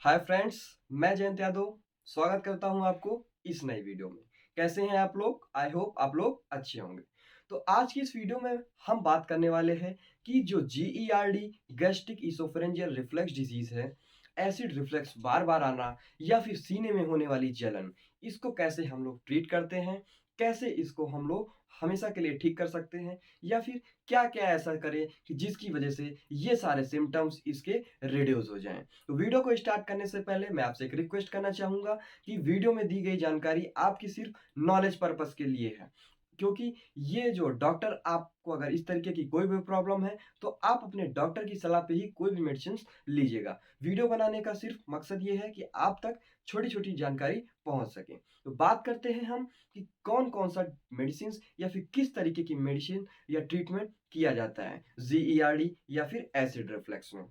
Hi friends, मैं जयंत यादव स्वागत करता हूं आपको इस नई वीडियो में। कैसे हैं आप लोग? आई होप आप लोग अच्छे होंगे। तो आज की इस वीडियो में हम बात करने वाले हैं कि जो जीईआरडी गैस्ट्रिक इसोफेरेंजियल रिफ्लक्स डिजीज है, एसिड रिफ्लक्स बार बार आना या फिर सीने में होने वाली जलन, इसको कैसे हम लोग ट्रीट करते हैं, कैसे इसको हम लोग हमेशा के लिए ठीक कर सकते हैं, या फिर क्या क्या ऐसा करें कि जिसकी वजह से ये सारे सिम्टम्स इसके रिड्यूस हो जाएं। तो वीडियो को स्टार्ट करने से पहले मैं आपसे एक रिक्वेस्ट करना चाहूंगा कि वीडियो में दी गई जानकारी आपकी सिर्फ नॉलेज पर्पस के लिए है, क्योंकि ये जो डॉक्टर आपको अगर इस तरीके की कोई भी प्रॉब्लम है तो आप अपने डॉक्टर की सलाह पे ही कोई भी मेडिसिन लीजिएगा। वीडियो बनाने का सिर्फ मकसद ये है कि आप तक छोटी छोटी जानकारी पहुंच सके। तो बात करते हैं हम कि कौन कौन सा मेडिसिन या फिर किस तरीके की मेडिसिन या ट्रीटमेंट किया जाता है जीईआरडी या फिर एसिड रिफ्लक्स में।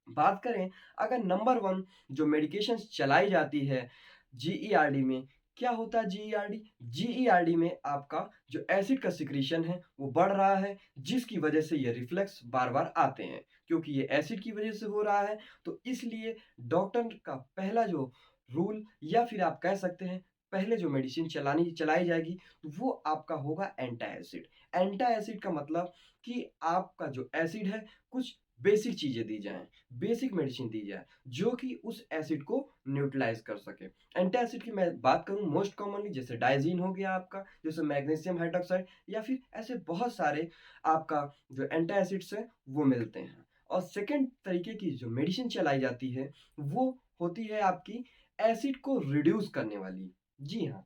बात करें अगर नंबर वन जो मेडिकेशन चलाई जाती है जीईआरडी में, क्या होता है जीईआरडी? जीईआरडी में आपका जो एसिड का सिक्रीशन है वो बढ़ रहा है, जिसकी वजह से ये रिफ्लेक्स बार बार आते हैं। क्योंकि ये एसिड की वजह से हो रहा है तो इसलिए डॉक्टर का पहला जो रूल या फिर आप कह सकते हैं पहले जो मेडिसिन चलाई जाएगी वो आपका होगा एंटा एसिड। एंटा एसिड का मतलब कि आपका जो एसिड है कुछ बेसिक चीजें दी जाएं, बेसिक मेडिसिन दी जाए जो कि उस एसिड को न्यूट्रलाइज कर सके। एंटी एसिड की मैं बात करूं मोस्ट कॉमनली जैसे डाइजीन हो गया आपका, जैसे मैग्नीशियम हाइड्रोक्साइड, या फिर ऐसे बहुत सारे आपका जो एंटी एसिड्स है वो मिलते हैं। और सेकेंड तरीके की जो मेडिसिन चलाई जाती है वो होती है आपकी एसिड को रिड्यूस करने वाली। जी हाँ,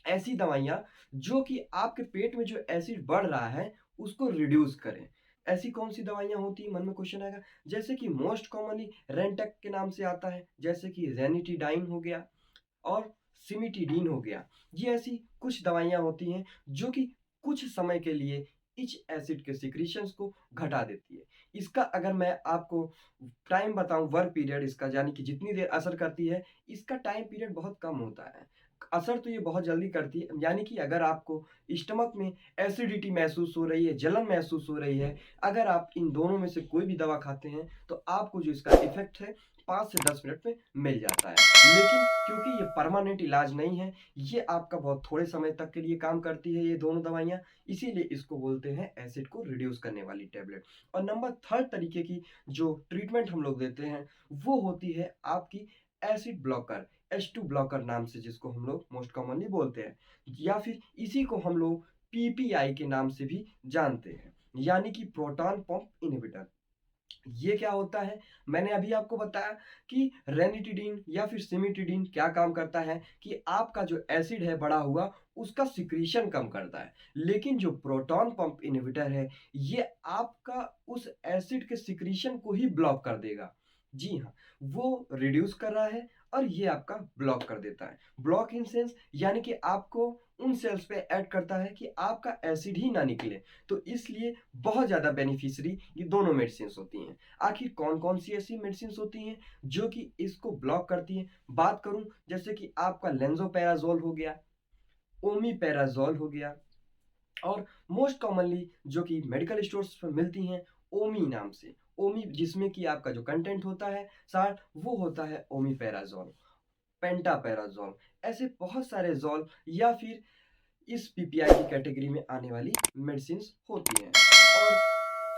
ऐसी दवाइयाँ जो कि आपके पेट में जो एसिड बढ़ रहा है उसको रिड्यूस करें। ऐसी कौन सी दवाइयाँ होती हैं? मन में क्वेश्चन आएगा। जैसे कि मोस्ट कॉमनली रेंटेक के नाम से आता है, जैसे कि रेनिटीडाइन हो गया और सिमिटीडीन हो गया। ये ऐसी कुछ दवाइयाँ होती हैं जो कि कुछ समय के लिए इच एसिड के सिक्रीशंस को घटा देती है। इसका अगर मैं आपको टाइम बताऊं, वर्क पीरियड इसका यानी कि जितनी देर असर करती है, इसका टाइम पीरियड बहुत कम होता है। असर तो ये बहुत जल्दी करती है, यानी कि अगर आपको स्टमक में एसिडिटी महसूस हो रही है, जलन महसूस हो रही है, अगर आप इन दोनों में से कोई भी दवा खाते हैं तो आपको जो इसका इफेक्ट है 5 से 10 मिनट में मिल जाता है। लेकिन क्योंकि ये परमानेंट इलाज नहीं है, ये आपका बहुत थोड़े समय तक के लिए काम करती है ये दोनों दवाइयाँ, इसीलिए इसको बोलते हैं एसिड को रिड्यूस करने वाली टेबलेट। और नंबर थर्ड तरीके की जो ट्रीटमेंट हम लोग देते हैं वो होती है आपकी एसिड ब्लॉकर, H2 ब्लॉकर नाम से जिसको हम लोग मोस्ट कॉमनली बोलते हैं, या फिर इसी को हम लोग पीपीआई के नाम से भी जानते हैं, यानी कि प्रोटॉन पंप इनहिबिटर। ये क्या होता है? मैंने अभी आपको बताया कि रेनिटिडीन या फिर सिमिटिडीन क्या काम करता है कि आपका जो एसिड है बढ़ा हुआ उसका सिक्रीशन कम करता है। लेकिन जो प्रोटॉन पंप इनहिबिटर है ये आपका उस एसिड के सिक्रीशन को ही ब्लॉक कर देगा। जी हाँ, वो रिड्यूस कर रहा है और ये आपका ब्लॉक कर देता है। ब्लॉक इन सेंस यानी कि आपको उन सेल्स पे ऐड करता है कि आपका एसिड ही ना निकले। तो इसलिए बहुत ज़्यादा बेनिफिशियरी ये दोनों मेडिसिन होती हैं। आखिर कौन कौन सी ऐसी मेडिसिन होती हैं जो कि इसको ब्लॉक करती हैं? बात करूं जैसे कि आपका लेंजोपैराजोल हो गया, ओमीपैराजोल हो गया, और मोस्ट कॉमनली जो कि मेडिकल स्टोर्स पर मिलती हैं ओमी नाम से। ओमी जिसमें कि आपका जो कंटेंट होता है सार वो होता है ओमीपैराजोल, पेंटापैराजोल, ऐसे बहुत सारे जोल या फिर इस पीपीआई की कैटेगरी में आने वाली मेडिसिन होती हैं। और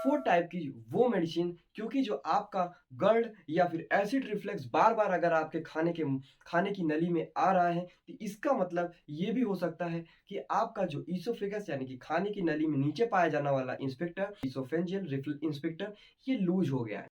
फोर टाइप की वो मेडिसिन, क्योंकि जो आपका गर्ड या फिर एसिड रिफ्लेक्स बार बार अगर आपके खाने की नली में आ रहा है तो इसका मतलब ये भी हो सकता है कि आपका जो ईसोफेगस यानी कि खाने की नली में नीचे पाया जाने वाला इंस्पेक्टर ईसोफेंजियल इंस्पेक्टर ये लूज हो गया है।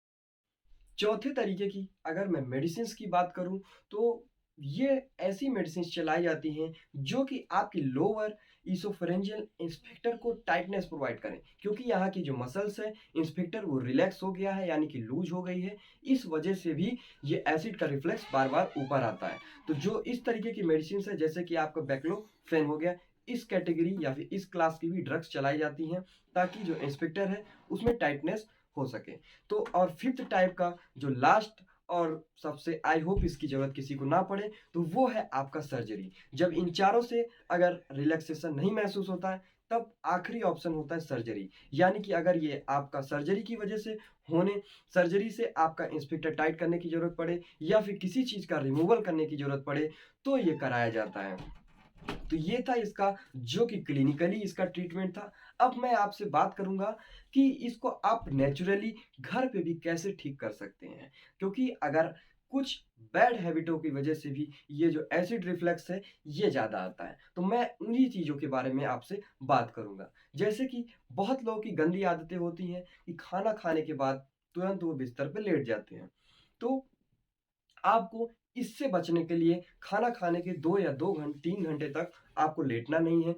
चौथे तरीके की अगर मैं मेडिसिन की बात करूं तो ये ऐसी मेडिसिन चलाई जाती हैं जो कि आपकी लोअर इसोफरेंजियल इंस्पेक्टर को टाइटनेस प्रोवाइड करें, क्योंकि यहाँ की जो मसल्स है इंस्पेक्टर वो रिलैक्स हो गया है यानी कि लूज हो गई है। इस वजह से भी ये एसिड का रिफ्लेक्स बार बार ऊपर आता है। तो जो इस तरीके की मेडिसिन है जैसे कि आपका बैक्लोफेन हो गया, इस कैटेगरी या फिर इस क्लास की भी ड्रग्स चलाई जाती हैं ताकि जो इंस्पेक्टर है उसमें टाइटनेस हो सके। तो और फिफ्थ टाइप का जो लास्ट और सबसे आई होप इसकी जरूरत किसी को ना पड़े तो वो है आपका सर्जरी। जब इन चारों से अगर रिलैक्सेशन नहीं महसूस होता है तब आखिरी ऑप्शन होता है सर्जरी। यानी कि अगर ये आपका सर्जरी की वजह से सर्जरी से आपका इंस्पेक्टर टाइट करने की ज़रूरत पड़े या फिर किसी चीज़ का रिमूवल करने की ज़रूरत पड़े, तो ये कराया जाता है। तो ये था इसका जो कि क्लिनिकली इसका ट्रीटमेंट था। अब मैं आपसे बात करूँगा कि इसको आप नेचुरली घर पे भी कैसे ठीक कर सकते हैं। क्योंकि अगर कुछ बैड हैबिटों की वजह से भी ये जो एसिड रिफ्लक्स है, ये ज़्यादा आता है। तो मैं उन्हीं चीज़ों के बारे में आपसे बात करूँगा। जैसे कि बहुत लोगों की गंदी आदतें होती हैं कि खाना खाने के बाद तुरंत वो बिस्तर पे लेट जाते हैं। तो आपको इससे बचने के लिए खाना खाने के 2 या 3 घंटे तक आपको लेटना नहीं है,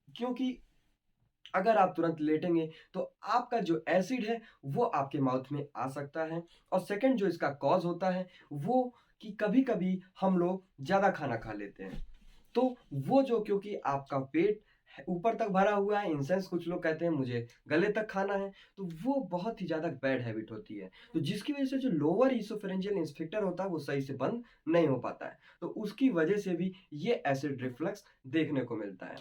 क्योंकि अगर आप तुरंत लेटेंगे तो आपका जो एसिड है वो आपके माउथ में आ सकता है। और सेकंड जो इसका कॉज़ होता है वो कि कभी-कभी हम लोग ज़्यादा खाना खा लेते हैं। तो वो जो क्योंकि आपका पेट ऊपर तक भरा हुआ है, इन सेंस कुछ लोग कहते हैं मुझे गले तक खाना है, तो वो बहुत ही ज़्यादा बैड हैबिट होती है। तो जिसकी वज़ह से जो लोअर इसोफेरेंजियल स्फिंक्टर होता है वो सही से बंद नहीं हो पाता है। तो उसकी वज़ह से भी ये एसिड रिफ्लक्स देखने को मिलता है।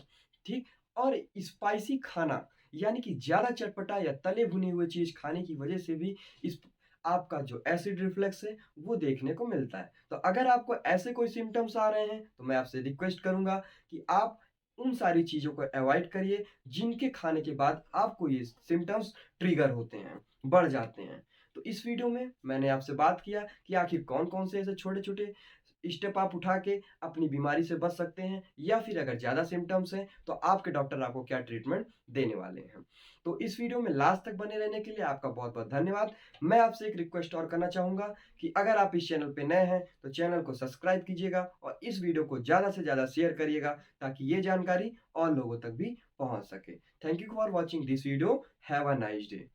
ठीक? और स्पाइसी खाना यानी कि ज़्यादा चटपटा या तले भुने हुए चीज़ खाने की वज़ह से भी इस आपका जो एसिड रिफ्लक्स है वो देखने को मिलता है। तो अगर आपको ऐसे कोई सिम्पटम्स आ रहे हैं तो मैं आपसे रिक्वेस्ट करूँगा कि आप उन सारी चीज़ों को अवॉइड करिए जिनके खाने के बाद आपको ये सिम्पटम्स ट्रिगर होते हैं, बढ़ जाते हैं। तो इस वीडियो में मैंने आपसे बात किया कि आखिर कौन-कौन से ऐसे छोटे-छोटे स्टेप आप उठा के अपनी बीमारी से बच सकते हैं, या फिर अगर ज़्यादा सिम्पटम्स हैं तो आपके डॉक्टर आपको क्या ट्रीटमेंट देने वाले हैं। तो इस वीडियो में लास्ट तक बने रहने के लिए आपका बहुत-बहुत धन्यवाद। मैं आपसे एक रिक्वेस्ट और करना चाहूँगा कि अगर आप इस चैनल पे नए हैं तो चैनल को सब्सक्राइब कीजिएगा और इस वीडियो को ज़्यादा से ज़्यादा शेयर करिएगा ताकि ये जानकारी और लोगों तक भी पहुँच सके। Thank you for watching this video. Have a nice day.